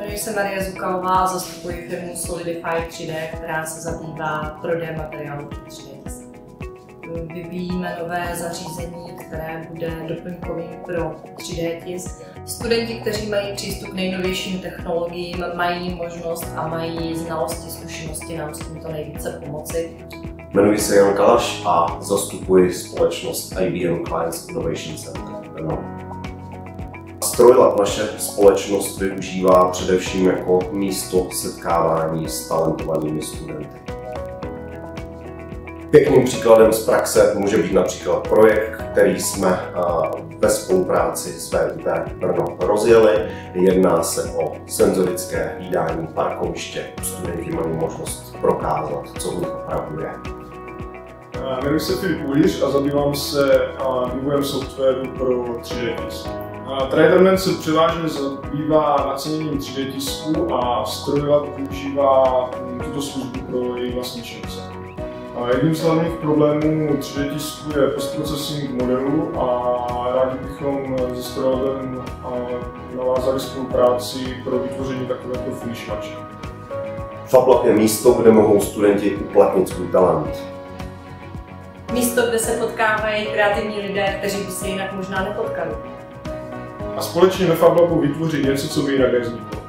Jmenuji se Marie Zukalová a zastupuji firmu Solidify 3D, která se zabývá prodejem materiálu 3D. Vyvíjíme nové zařízení, které bude doplňkovým pro 3D tisk. Studenti, kteří mají přístup k nejnovějším technologiím, mají možnost a mají znalosti, zkušenosti nám s tímto nejvíce pomoci. Jmenuji se Jan Kalaš a zastupuji společnost IBM Clients Innovation Center. Strojlab naše společnost využívá především jako místo setkávání s talentovanými studenty. Pěkným příkladem z praxe může být například projekt, který jsme ve spolupráci s VUT Brno rozjeli. Jedná se o senzorické hlídání parkoviště. Studenti mají možnost prokázat, co v nich opravdu je. Jmenuji se Filip Uhlíř a zabývám se vývojem softwaru pro 3D tisk. Traderman se převážně zabývá naceněním 3D tisku a Strojlab využívá tuto službu pro její vlastní činnost. Jedním z hlavních problémů 3D tisku je postprocessing modelu a rádi bychom se Strojlabem navázali spolupráci pro vytvoření takovéto finišmače. FabLab je místo, kde mohou studenti uplatnit svůj talent. Místo, kde se potkávají kreativní lidé, kteří by se jinak možná nepotkali. A společně ve FabLabu vytvořit něco, co by jinak nevzniklo.